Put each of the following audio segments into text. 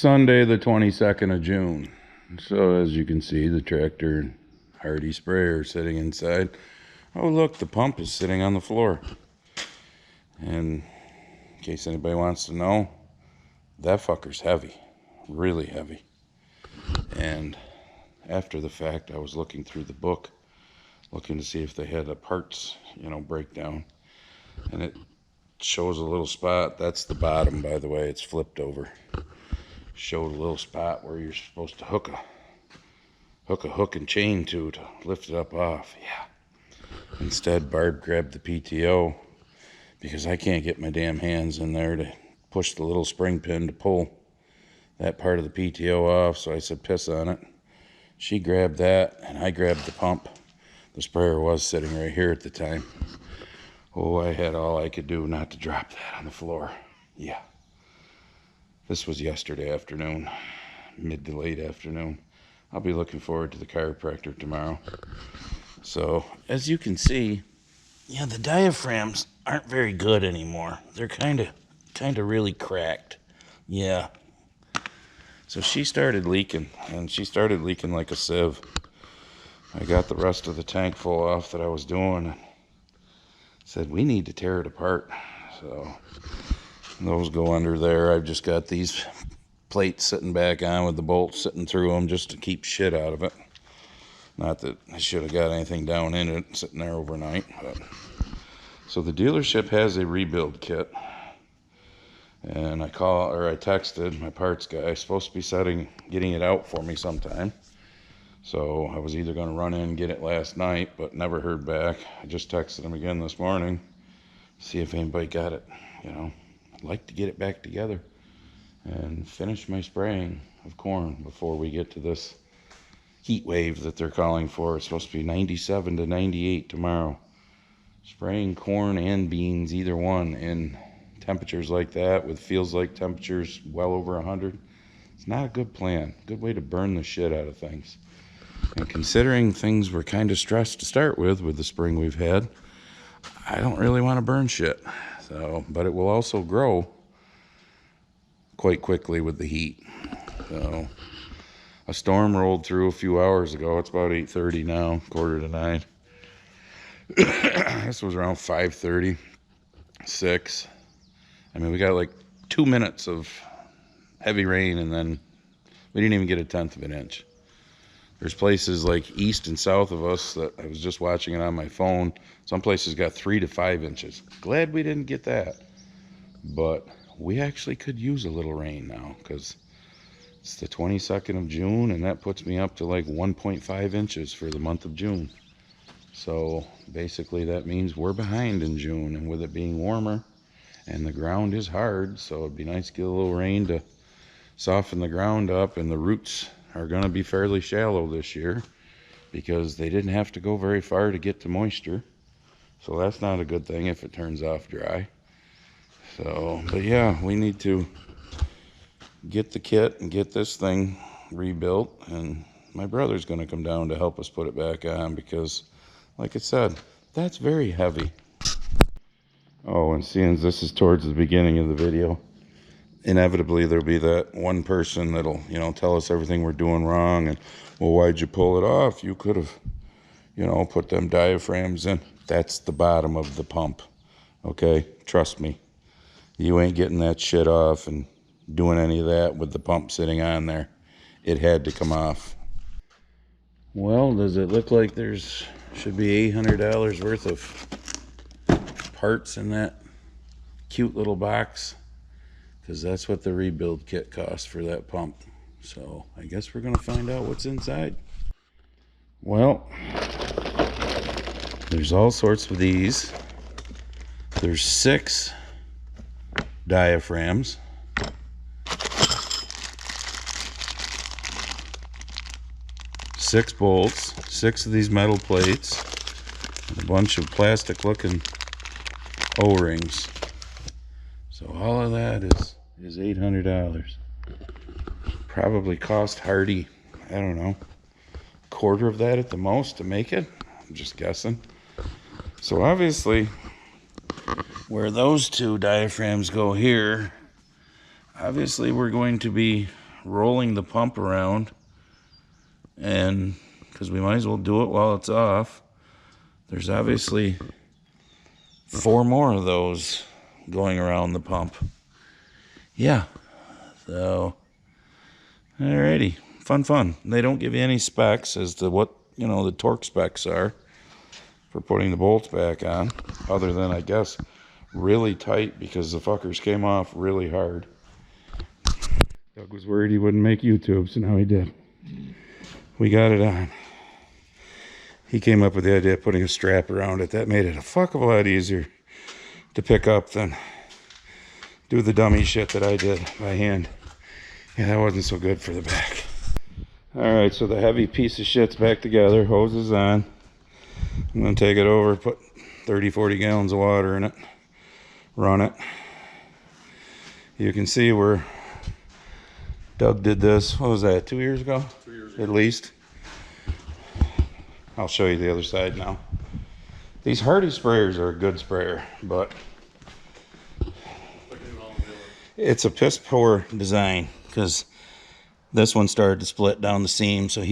Sunday the 22nd of June. So as you can see, the tractor and Hardy sprayer are sitting inside. Oh look, the pump is sitting on the floor. And in case anybody wants to know, that fucker's heavy, really heavy. And after the fact, I was looking through the book, looking to see if they had a parts, breakdown. And it shows a little spot. That's the bottom, by the way. It's flipped over. Showed a little spot where you're supposed to hook a hook and chain to lift it up off. Yeah. Instead, Barb grabbed the PTO because I can't get my damn hands in there to push the little spring pin to pull that part of the PTO off. So I said, piss on it. She grabbed that, and I grabbed the pump. The sprayer was sitting right here at the time. Oh, I had all I could do not to drop that on the floor. Yeah. This was yesterday afternoon, mid to late afternoon. I'll be looking forward to the chiropractor tomorrow. So, as you can see, yeah, the diaphragms aren't very good anymore. They're kind of really cracked. Yeah. So she started leaking, and she started leaking like a sieve. I got the rest of the tank full off that I was doing and said, we need to tear it apart. So those go under there. I've just got these plates sitting back on with the bolts sitting through them just to keep shit out of it. Not that I should have got anything down in it sitting there overnight. But. So the dealership has a rebuild kit. And I texted my parts guy, supposed to be getting it out for me sometime. So I was either going to run in and get it last night, but never heard back. I just texted him again this morning, see if anybody got it. I'd like to get it back together and finish my spraying of corn before we get to this heat wave that they're calling for. It's supposed to be 97 to 98 tomorrow. Spraying corn and beans, either one, in temperatures like that with feels like temperatures well over 100. It's not a good plan. Good way to burn the shit out of things. And considering things were kind of stressed to start with the spring we've had, I don't really want to burn shit. So, but it will also grow quite quickly with the heat. So, a storm rolled through a few hours ago. It's about 8:30 now, 8:45. This was around 5:30, 6. I mean, we got like 2 minutes of heavy rain, and then we didn't even get a tenth of an inch. There's places like east and south of us that I was just watching it on my phone. Some places got 3 to 5 inches. Glad we didn't get that. But we actually could use a little rain now because it's the 22nd of June, and that puts me up to like 1.5 inches for the month of June. So basically that means we're behind in June, and with it being warmer and the ground is hard, so it'd be nice to get a little rain to soften the ground up, and the roots are going to be fairly shallow this year because they didn't have to go very far to get to moisture. So that's not a good thing if it turns off dry. So, but yeah, we need to get the kit and get this thing rebuilt, and my brother's going to come down to help us put it back on because, like I said, that's very heavy. Oh, and seeing this is towards the beginning of the video, inevitably there'll be that one person that'll, tell us everything we're doing wrong, and, well, why'd you pull it off? You could have, put them diaphragms in. That's the bottom of the pump, okay? Trust me. You ain't getting that shit off and doing any of that with the pump sitting on there. It had to come off. Well, does it look like should be $800 worth of parts in that cute little box? Because that's what the rebuild kit costs for that pump. So I guess we're going to find out what's inside. Well, there's all sorts of these. There's 6 diaphragms. 6 bolts, 6 of these metal plates, and a bunch of plastic looking O-rings. So all of that is $800. Probably cost Hardy, I don't know, a quarter of that at the most to make it. I'm just guessing. So obviously, where those 2 diaphragms go here, obviously we're going to be rolling the pump around, and because we might as well do it while it's off. There's obviously 4 more of those going around the pump. Yeah, so alrighty, fun. They don't give you any specs as to what, you know, the torque specs are for putting the bolts back on, other than, I guess, really tight, because the fuckers came off really hard. Doug was worried he wouldn't make YouTube, so now he did. We got it on. He came up with the idea of putting a strap around it. That made it a fuck of a lot easier to pick up than do the dummy shit that I did by hand. Yeah, that wasn't so good for the back. Alright, so the heavy piece of shit's back together. Hose is on. I'm going to take it over, put 30-40 gallons of water in it, run it. You can see where Doug did this, what was that, 2 years ago? 2 years ago. At least. I'll show you the other side now. These Hardy sprayers are a good sprayer, but it's a piss poor design, because this one started to split down the seam, so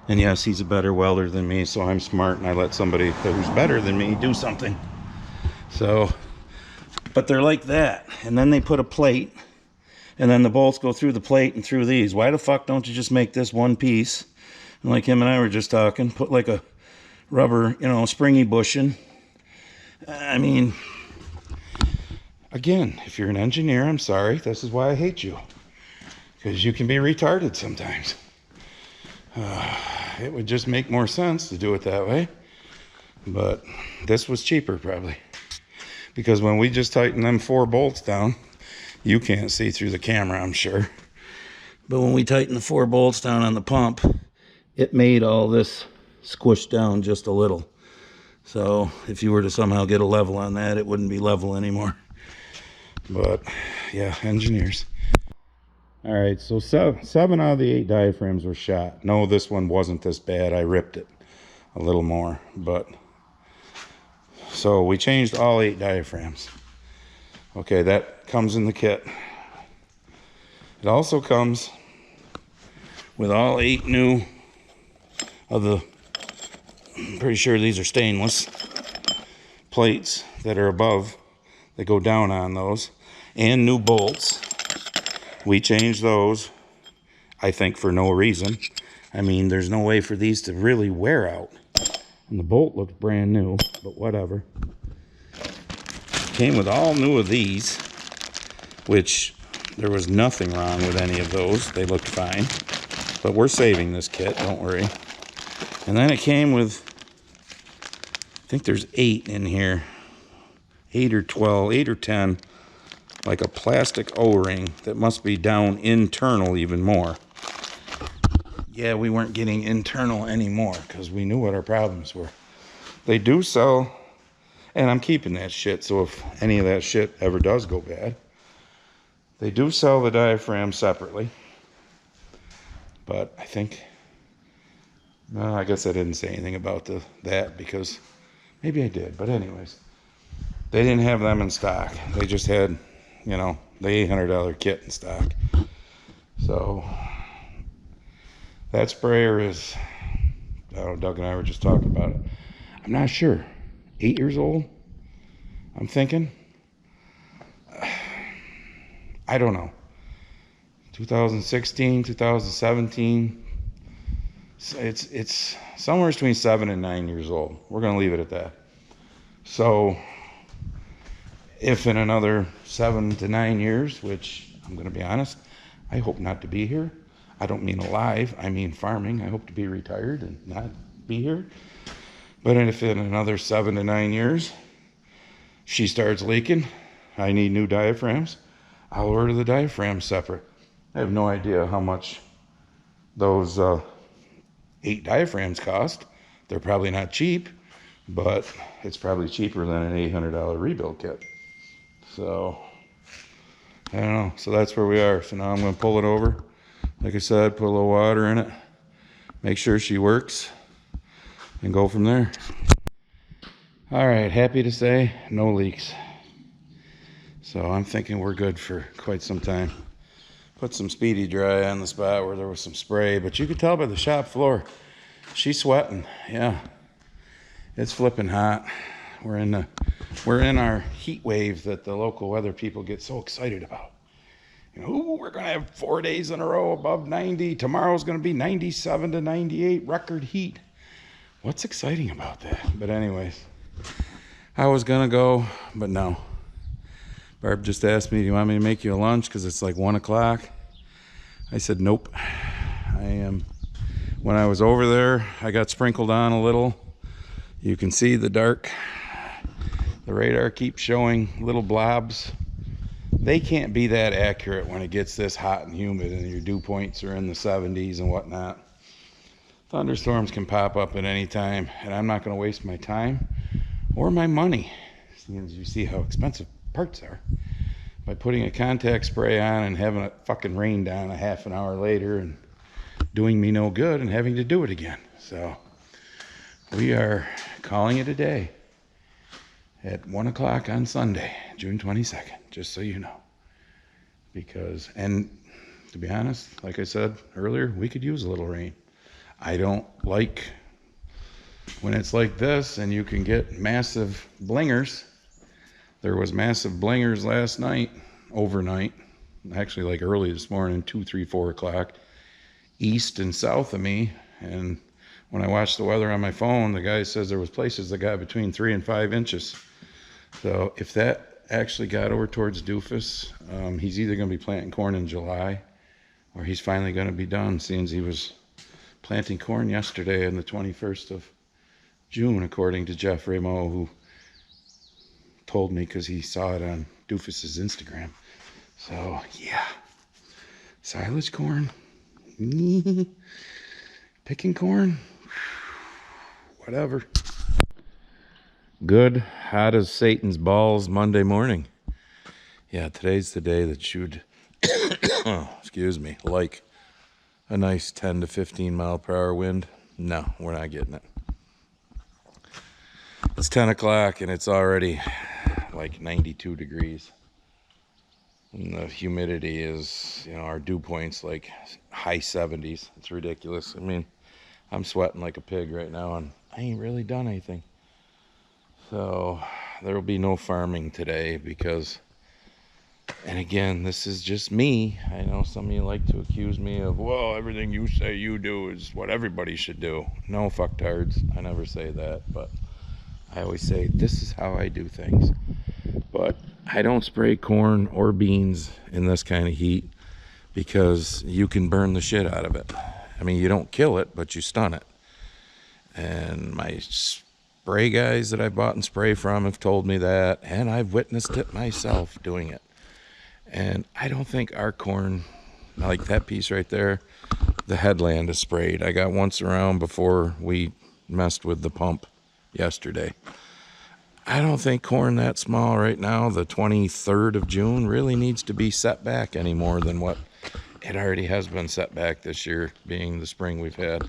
and yes, he's a better welder than me, so I'm smart and I let somebody who's better than me do something. So, but they're like that, and then they put a plate, and then the bolts go through the plate and through these. Why the fuck don't you just make this one piece? And like him and I were just talking, put like a rubber, you know, springy bushing. I mean, again, if you're an engineer, I'm sorry, this is why I hate you, because you can be retarded sometimes. It would just make more sense to do it that way, but this was cheaper probably, because when we just tighten them 4 bolts down, you can't see through the camera, I'm sure, but when we tighten the 4 bolts down on the pump, it made all this squish down just a little. So if you were to somehow get a level on that, it wouldn't be level anymore. But yeah, engineers. All right, so 7 out of the 8 diaphragms were shot. No, this one wasn't this bad. I ripped it a little more, but so we changed all 8 diaphragms. Okay, that comes in the kit. It also comes with all 8 new of the, I'm pretty sure these are stainless plates that are above, that go down on those, and new bolts. We changed those, I think, for no reason. I mean, there's no way for these to really wear out. And the bolt looked brand new, but whatever. Came with all new of these, which there was nothing wrong with any of those. They looked fine. But we're saving this kit, don't worry. And then it came with, I think there's 8 in here. 8 or 12, 8 or 10. Like a plastic O-ring that must be down internal even more. Yeah, we weren't getting internal anymore because we knew what our problems were. They do sell, and I'm keeping that shit, so if any of that shit ever does go bad, they do sell the diaphragm separately. But I think, well, I guess I didn't say anything about that because maybe I did, but anyways, they didn't have them in stock. They just had, you know, the $800 kit in stock. So that sprayer is, oh, Doug and I were just talking about it. I'm not sure. 8 years old? I'm thinking. I don't know. 2016, 2017. It's somewhere between 7 and 9 years old. We're going to leave it at that. So if in another 7 to 9 years, which I'm going to be honest, I hope not to be here. I don't mean alive, I mean farming. I hope to be retired and not be here. But if in another 7 to 9 years, she starts leaking, I need new diaphragms, I'll order the diaphragms separate. I have no idea how much those 8 diaphragms cost. They're probably not cheap, but it's probably cheaper than an $800 rebuild kit. So, I don't know. So that's where we are. So now I'm going to pull it over. Like I said, put a little water in it. Make sure she works. And go from there. Alright, happy to say, no leaks. So I'm thinking we're good for quite some time. Put some Speedy Dry on the spot where there was some spray, but you could tell by the shop floor, she's sweating. Yeah, it's flipping hot. We're in our heat wave that the local weather people get so excited about. You know, ooh, we're gonna have 4 days in a row above 90. Tomorrow's gonna be 97 to 98 record heat. What's exciting about that? But anyways, I was gonna go, but no. Barb just asked me, do you want me to make you a lunch? Because it's like 1 o'clock. I said, nope. When I was over there, I got sprinkled on a little. You can see the dark. The radar keeps showing little blobs. They can't be that accurate when it gets this hot and humid and your dew points are in the 70s and whatnot. Thunderstorms can pop up at any time, and I'm not going to waste my time or my money, seeing as you see how expensive parts are, by putting a contact spray on and having it fucking rain down a half an hour later and doing me no good and having to do it again. So we are calling it a day at 1 o'clock on Sunday, June 22nd, just so you know. Because, and to be honest, like I said earlier, we could use a little rain. I don't like when it's like this and you can get massive blingers. There was massive blingers last night, overnight, actually like early this morning, 2, 3, 4 o'clock, east and south of me. And when I watched the weather on my phone, the guy says there was places that got between 3 and 5 inches. So if that actually got over towards Doofus, he's either going to be planting corn in July or he's finally going to be done, seeing as he was planting corn yesterday on the 21st of June, according to Jeff Ramo, who told me because he saw it on Doofus's Instagram. So yeah, silage corn, picking corn, whatever. Good, hot as Satan's balls Monday morning. Yeah, today's the day that you'd, excuse me, like a nice 10 to 15 mile per hour wind. No, we're not getting it. It's 10 o'clock and it's already like 92 degrees. And the humidity is, our dew point's like high 70s. It's ridiculous. I mean, I'm sweating like a pig right now and I ain't really done anything. So there will be no farming today because, and again, this is just me. I know some of you like to accuse me of, well, everything you say you do is what everybody should do. No, fucktards. I never say that, but I always say this is how I do things. But I don't spray corn or beans in this kind of heat because you can burn the shit out of it. I mean, you don't kill it, but you stun it. And my spray guys that I bought and spray from have told me that, and I've witnessed it myself doing it. And I don't think our corn, like that piece right there, the headland is sprayed. I got once around before we messed with the pump yesterday. I don't think corn that small right now, the 23rd of June, really needs to be set back any more than what it already has been set back this year, being the spring we've had.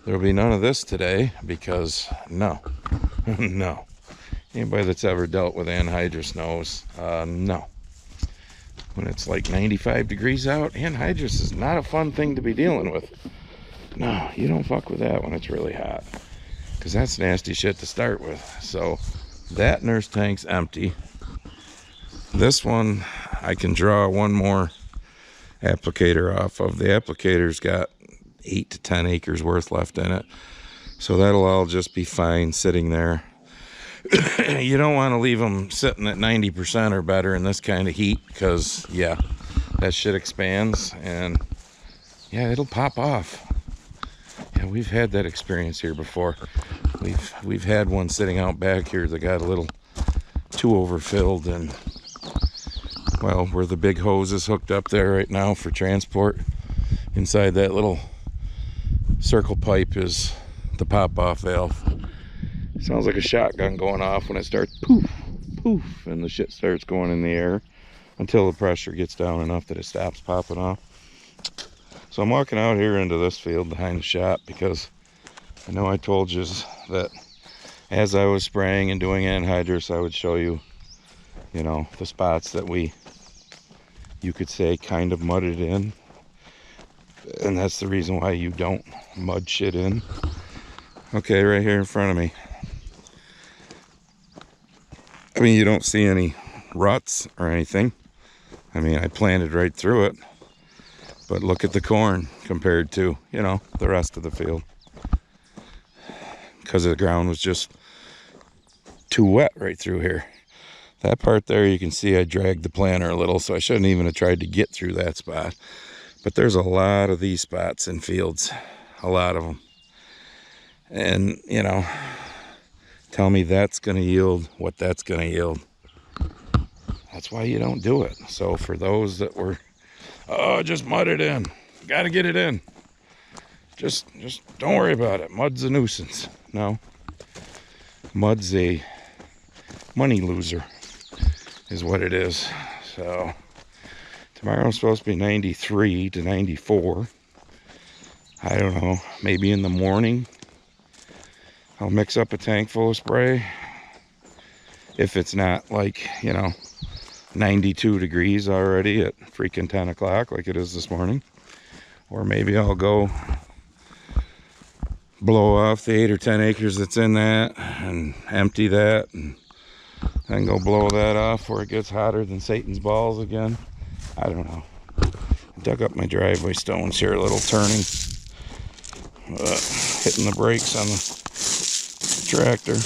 There'll be none of this today because no. No. Anybody that's ever dealt with anhydrous knows, no. When it's like 95 degrees out, anhydrous is not a fun thing to be dealing with. No, you don't fuck with that when it's really hot, because that's nasty shit to start with. So that nurse tank's empty. This one, I can draw one more applicator off of. The applicator's got 8 to 10 acres worth left in it, so that'll all just be fine sitting there. You don't want to leave them sitting at 90% or better in this kind of heat, because yeah, that shit expands and yeah, it'll pop off. Yeah, we've had that experience here before. We've had one sitting out back here that got a little too overfilled, and well, where the big hose is hooked up there right now for transport, inside that little circle pipe is the pop-off valve. Sounds like a shotgun going off when it starts poof, poof, and the shit starts going in the air until the pressure gets down enough that it stops popping off. So I'm walking out here into this field behind the shop because I know I told you that as I was spraying and doing anhydrous, I would show you, the spots that we, you could say, kind of mudded in. And that's the reason why you don't mud shit in. Okay, right here in front of me. I mean, you don't see any ruts or anything. I mean, I planted right through it. But look at the corn compared to, you know, the rest of the field. Because the ground was just too wet right through here. That part there, you can see I dragged the planter a little, so I shouldn't even have tried to get through that spot. But there's a lot of these spots in fields. A lot of them. And, you know, tell me that's going to yield what that's going to yield. That's why you don't do it. So for those that were, oh, just mud it in. Got to get it in. Just don't worry about it. Mud's a nuisance. No. Mud's a money loser is what it is. So tomorrow's supposed to be 93 to 94. I don't know. Maybe in the morning I'll mix up a tank full of spray. If it's not like, you know, 92 degrees already at freaking 10 o'clock like it is this morning. Or maybe I'll go blow off the 8 or 10 acres that's in that and empty that and then go blow that off before it gets hotter than Satan's balls again. I don't know. I dug up my driveway stones here, a little turning. Hitting the brakes on the tractor.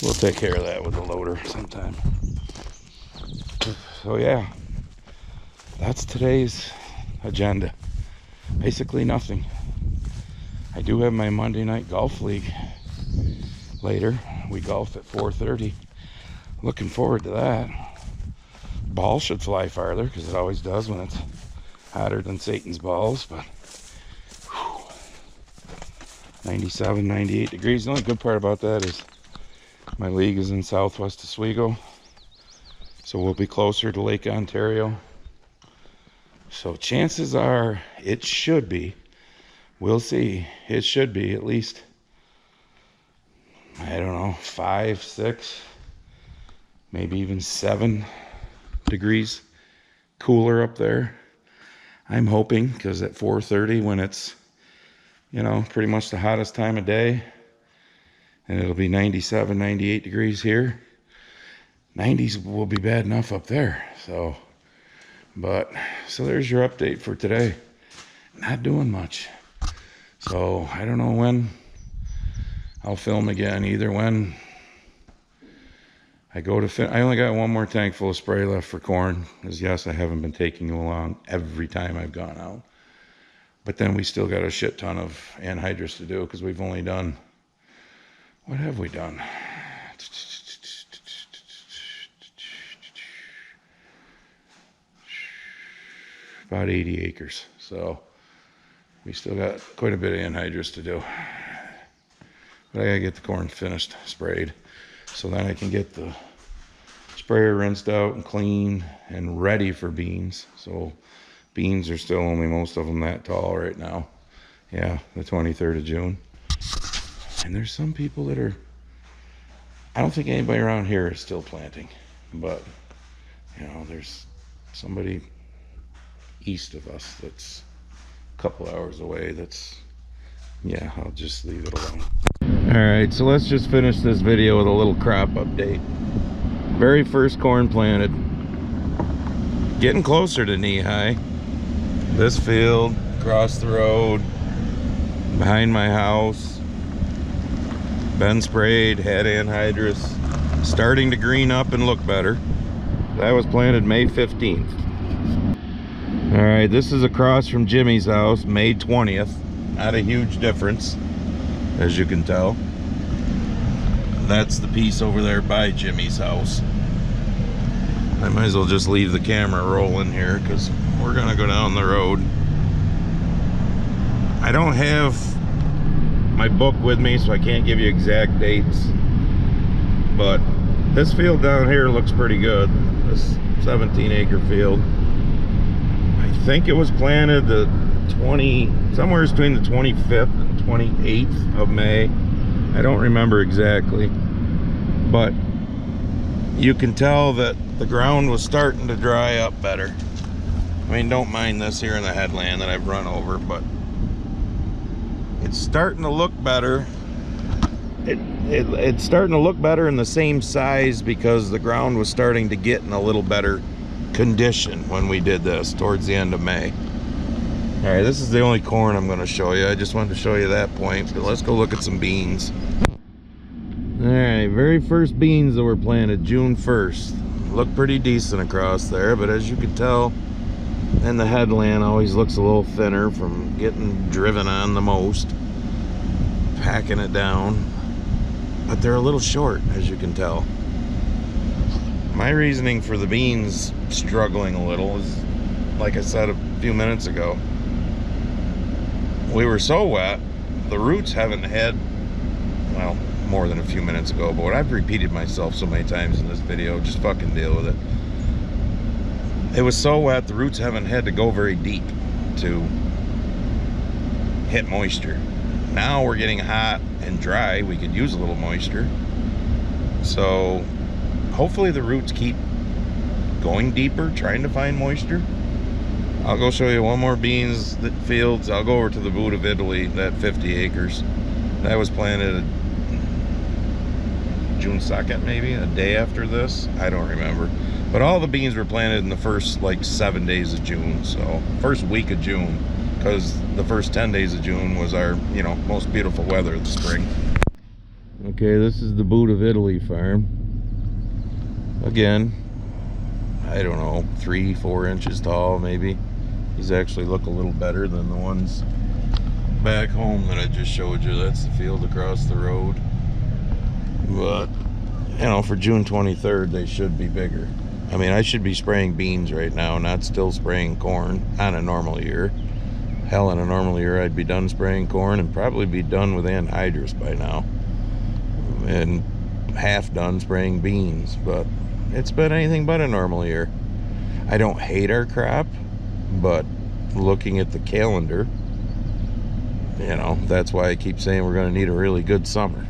We'll take care of that with the loader sometime. So yeah, that's today's agenda. Basically nothing. I do have my Monday night golf league later. We golf at 4:30. Looking forward to that. Ball should fly farther because it always does when it's hotter than Satan's balls. But whew, 97, 98 degrees. The only good part about that is my league is in southwest Oswego, so we'll be closer to Lake Ontario. So chances are it should be, we'll see, it should be at least, I don't know, 5, 6, maybe even 7 degrees cooler up there. I'm hoping, because at 4:30 when it's, you know, pretty much the hottest time of day, and it'll be 97, 98 degrees here. 90s will be bad enough up there. So there's your update for today. Not doing much. So I don't know when I'll film again. Either when I go to I only got one more tank full of spray left for corn. Because yes, I haven't been taking them along every time I've gone out. But then we still got a shit ton of anhydrous to do because we've only done, what have we done? About 80 acres. So we still got quite a bit of anhydrous to do. But I gotta get the corn finished, sprayed. So then I can get the sprayer rinsed out and clean and ready for beans. So beans are still only, most of them, that tall right now. Yeah, the 23rd of June. And there's some people that are, I don't think anybody around here is still planting, but you know, there's somebody east of us that's a couple hours away that's, yeah, I'll just leave it alone. All right, so let's just finish this video with a little crop update. Very first corn planted, getting closer to knee high. This field, across the road, behind my house, been sprayed, had anhydrous, starting to green up and look better. That was planted May 15th. All right, this is across from Jimmy's house, May 20th. Not a huge difference, as you can tell. That's the piece over there by Jimmy's house. I might as well just leave the camera rolling here because we're gonna go down the road. I don't have my book with me, so I can't give you exact dates, but this field down here looks pretty good. This 17-acre field. I think it was planted the somewhere between the 25th and 28th of May. I don't remember exactly, but you can tell that the ground was starting to dry up better. I mean, don't mind this here in the headland that I've run over, but it's starting to look better. It's starting to look better in the same size because the ground was starting to get in a little better condition when we did this towards the end of May. All right, this is the only corn I'm going to show you. I just wanted to show you that point, but let's go look at some beans. All right, very first beans that were planted June 1st. Look pretty decent across there, but as you can tell, and the headland always looks a little thinner from getting driven on the most, packing it down. But they're a little short, as you can tell. My reasoning for the beans struggling a little is, like I said a few minutes ago, we were so wet, the roots haven't had, well, more than a few minutes ago, but I've repeated myself so many times in this video, just fucking deal with it. It was so wet, the roots haven't had to go very deep to hit moisture. Now we're getting hot and dry, we could use a little moisture. So hopefully the roots keep going deeper, trying to find moisture. I'll go show you one more beans fields. I'll go over to the boot of Italy, that 50 acres. That was planted June 2nd, maybe, a day after this. I don't remember. But all the beans were planted in the first like 7 days of June, so first week of June. Because the first 10 days of June was our, you know, most beautiful weather of the spring. Okay, this is the boot of Italy farm. Again, I don't know, 3-4 inches tall maybe. These actually look a little better than the ones back home that I just showed you. That's the field across the road. But, you know, for June 23rd, they should be bigger. I mean, I should be spraying beans right now, not still spraying corn on a normal year. Hell, in a normal year, I'd be done spraying corn and probably be done with anhydrous by now. And half done spraying beans, but it's been anything but a normal year. I don't hate our crop, but looking at the calendar, you know, that's why I keep saying we're going to need a really good summer.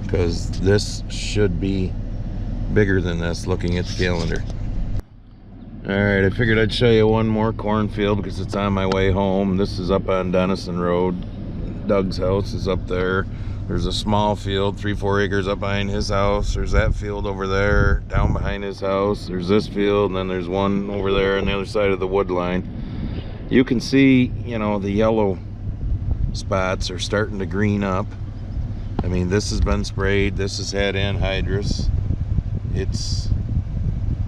Because this should be bigger than this looking at the calendar. Alright, I figured I'd show you one more cornfield because it's on my way home. This is up on Denison Road. Doug's house is up there. There's a small field, 3-4 acres up behind his house. There's that field over there, down behind his house. There's this field, and then there's one over there on the other side of the wood line. You can see, you know, the yellow spots are starting to green up. I mean, this has been sprayed. This has had anhydrous.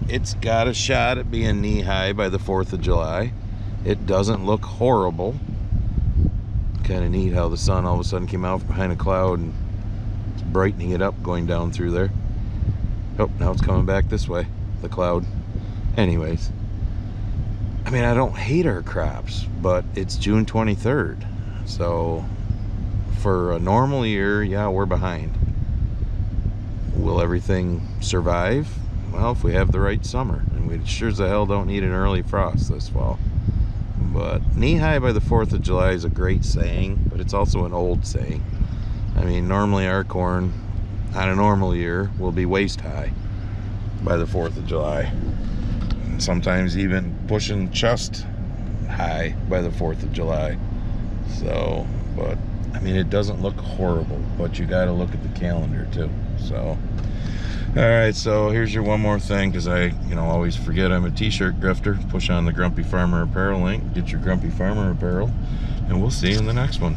It's got a shot at being knee-high by the 4th of July. It doesn't look horrible. Kind of neat how the sun all of a sudden came out from behind a cloud and it's brightening it up going down through there. Oh, now it's coming back this way, the cloud. Anyways, I mean, I don't hate our crops, but it's June 23rd. So for a normal year, yeah, we're behind. Will everything survive? Well, if we have the right summer, and we sure as the hell don't need an early frost this fall. But knee-high by the 4th of July is a great saying, but it's also an old saying. I mean, normally our corn, on a normal year, will be waist-high by the 4th of July. Sometimes even pushing chest-high by the 4th of July. So, but, I mean, it doesn't look horrible, but you gotta look at the calendar, too. So, alright, so here's your one more thing, because I, you know, always forget I'm a t-shirt grifter. Push on the Grumpy Farmer Apparel link, get your Grumpy Farmer apparel, and we'll see you in the next one.